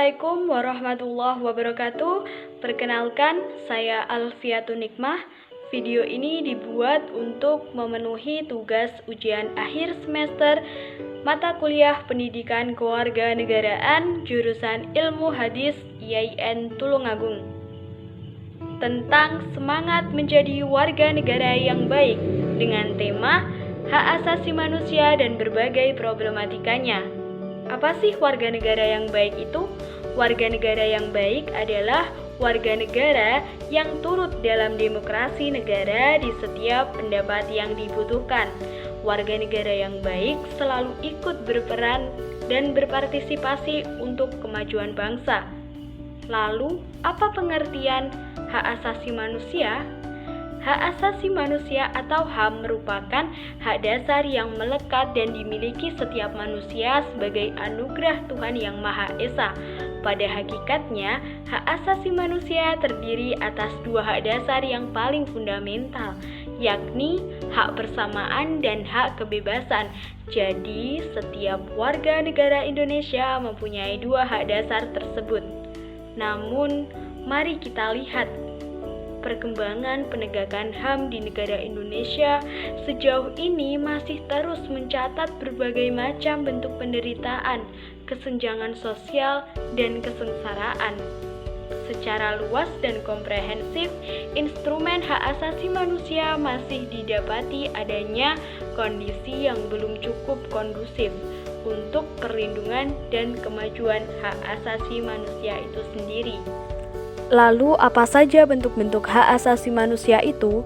Assalamualaikum warahmatullahi wabarakatuh. Perkenalkan, saya Alfiatun Nikmah. Video ini dibuat untuk memenuhi tugas ujian akhir semester mata kuliah Pendidikan Kewarganegaraan jurusan Ilmu Hadis IAIN Tulungagung, tentang semangat menjadi warga negara yang baik dengan tema hak asasi manusia dan berbagai problematikanya. Apa sih warga negara yang baik itu? Warga negara yang baik adalah warga negara yang turut dalam demokrasi negara di setiap pendapat yang dibutuhkan. Warga negara yang baik selalu ikut berperan dan berpartisipasi untuk kemajuan bangsa. Lalu, apa pengertian hak asasi manusia? Hak asasi manusia atau HAM merupakan hak dasar yang melekat dan dimiliki setiap manusia sebagai anugerah Tuhan Yang Maha Esa. Pada hakikatnya, hak asasi manusia terdiri atas dua hak dasar yang paling fundamental, yakni hak persamaan dan hak kebebasan. Jadi, setiap warga negara Indonesia mempunyai dua hak dasar tersebut. Namun, mari kita lihat perkembangan penegakan HAM di negara Indonesia sejauh ini masih terus mencatat berbagai macam bentuk penderitaan, kesenjangan sosial, dan kesengsaraan. Secara luas dan komprehensif, instrumen hak asasi manusia masih didapati adanya kondisi yang belum cukup kondusif untuk perlindungan dan kemajuan hak asasi manusia itu sendiri. Lalu apa saja bentuk-bentuk hak asasi manusia itu?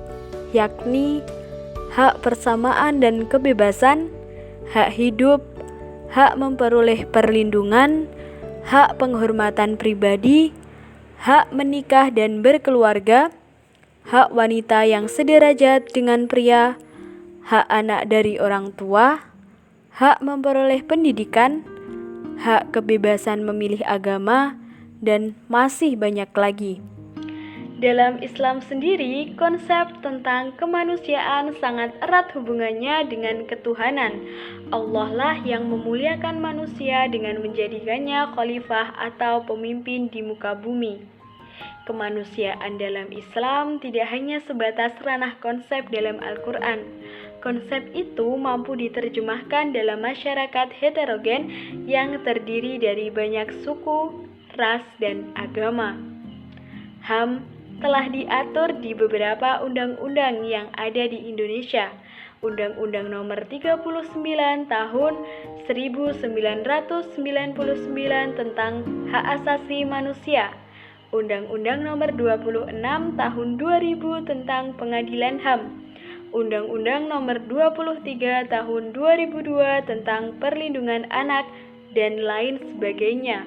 Yakni hak persamaan dan kebebasan, hak hidup, hak memperoleh perlindungan, hak penghormatan pribadi, hak menikah dan berkeluarga, hak wanita yang sederajat dengan pria, hak anak dari orang tua, hak memperoleh pendidikan, hak kebebasan memilih agama, dan masih banyak lagi. Dalam Islam sendiri, konsep tentang kemanusiaan sangat erat hubungannya dengan ketuhanan. Allah lah yang memuliakan manusia dengan menjadikannya khalifah atau pemimpin di muka bumi. Kemanusiaan dalam Islam tidak hanya sebatas ranah konsep dalam Al-Quran. Konsep itu mampu diterjemahkan dalam masyarakat heterogen yang terdiri dari banyak suku, ras, dan agama. HAM telah diatur di beberapa undang-undang yang ada di Indonesia. Undang-Undang Nomor 39 Tahun 1999 tentang Hak Asasi Manusia, Undang-Undang Nomor 26 Tahun 2000 tentang Pengadilan HAM, Undang-Undang Nomor 23 Tahun 2002 tentang Perlindungan Anak, dan lain sebagainya.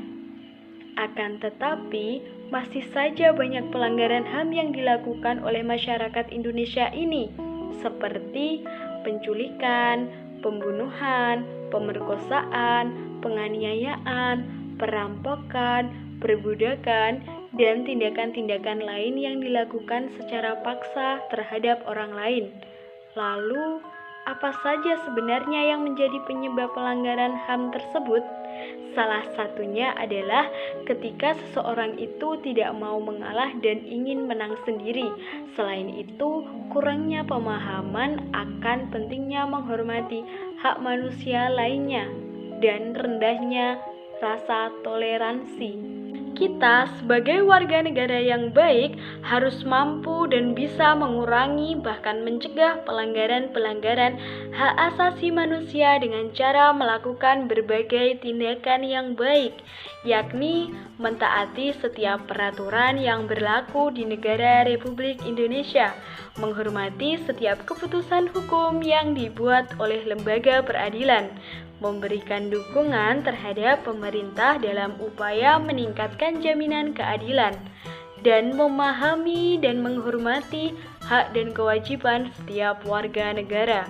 Akan tetapi, masih saja banyak pelanggaran HAM yang dilakukan oleh masyarakat Indonesia ini, seperti penculikan, pembunuhan, pemerkosaan, penganiayaan, perampokan, perbudakan, dan tindakan-tindakan lain yang dilakukan secara paksa terhadap orang lain. Lalu, apa saja sebenarnya yang menjadi penyebab pelanggaran HAM tersebut? Salah satunya adalah ketika seseorang itu tidak mau mengalah dan ingin menang sendiri. Selain itu, kurangnya pemahaman akan pentingnya menghormati hak manusia lainnya dan rendahnya rasa toleransi. Kita sebagai warga negara yang baik harus mampu dan bisa mengurangi bahkan mencegah pelanggaran-pelanggaran hak asasi manusia dengan cara melakukan berbagai tindakan yang baik, yakni mentaati setiap peraturan yang berlaku di negara Republik Indonesia, menghormati setiap keputusan hukum yang dibuat oleh lembaga peradilan, memberikan dukungan terhadap pemerintah dalam upaya meningkatkan jaminan keadilan, dan memahami dan menghormati hak dan kewajiban setiap warga negara.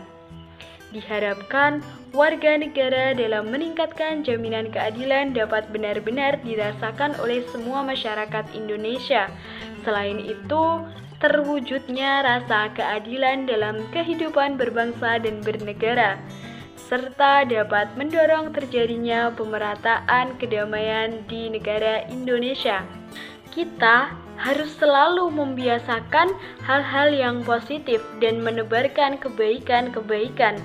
Diharapkan warga negara dalam meningkatkan jaminan keadilan dapat benar-benar dirasakan oleh semua masyarakat Indonesia. Selain itu, terwujudnya rasa keadilan dalam kehidupan berbangsa dan bernegara. serta dapat mendorong terjadinya pemerataan kedamaian di negara Indonesia. Kita harus selalu membiasakan hal-hal yang positif dan menebarkan kebaikan-kebaikan,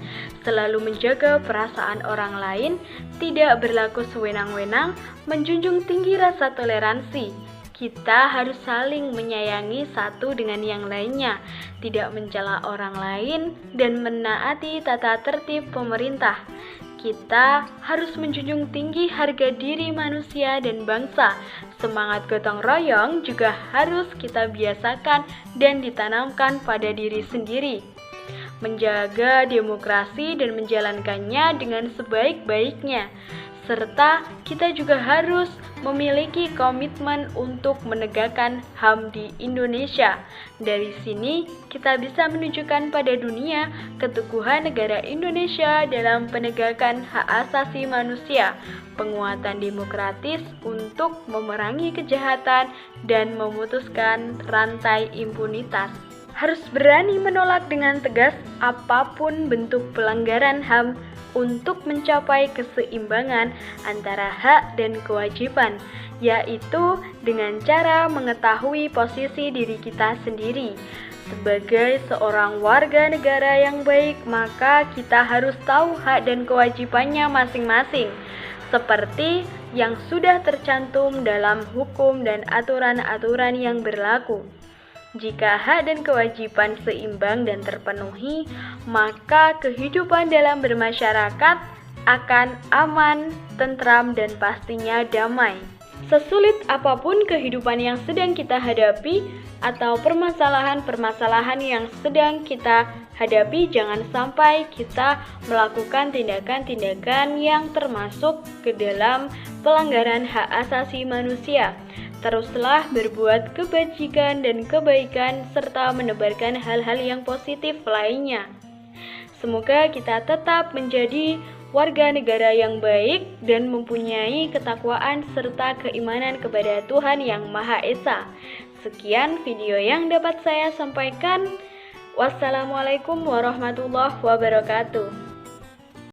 selalu menjaga perasaan orang lain, tidak berlaku sewenang-wenang, menjunjung tinggi rasa toleransi. Kita harus saling menyayangi satu dengan yang lainnya, tidak mencela orang lain, dan menaati tata tertib pemerintah. Kita harus menjunjung tinggi harga diri manusia dan bangsa. Semangat gotong royong juga harus kita biasakan dan ditanamkan pada diri sendiri. Menjaga demokrasi dan menjalankannya dengan sebaik-baiknya. Serta kita juga harus memiliki komitmen untuk menegakkan HAM di Indonesia. Dari sini kita bisa menunjukkan pada dunia keteguhan negara Indonesia dalam penegakan hak asasi manusia, penguatan demokratis untuk memerangi kejahatan dan memutuskan rantai impunitas. Harus berani menolak dengan tegas apapun bentuk pelanggaran HAM untuk mencapai keseimbangan antara hak dan kewajiban, yaitu dengan cara mengetahui posisi diri kita sendiri. Sebagai seorang warga negara yang baik, maka kita harus tahu hak dan kewajibannya masing-masing, seperti yang sudah tercantum dalam hukum dan aturan-aturan yang berlaku. Jika hak dan kewajiban seimbang dan terpenuhi, maka kehidupan dalam bermasyarakat akan aman, tentram, dan pastinya damai. Sesulit apapun kehidupan yang sedang kita hadapi atau permasalahan-permasalahan yang sedang kita hadapi, jangan sampai kita melakukan tindakan-tindakan yang termasuk ke dalam pelanggaran hak asasi manusia. Teruslah berbuat kebajikan dan kebaikan serta menebarkan hal-hal yang positif lainnya. Semoga kita tetap menjadi warga negara yang baik dan mempunyai ketakwaan serta keimanan kepada Tuhan Yang Maha Esa. Sekian video yang dapat saya sampaikan. Wassalamualaikum warahmatullahi wabarakatuh.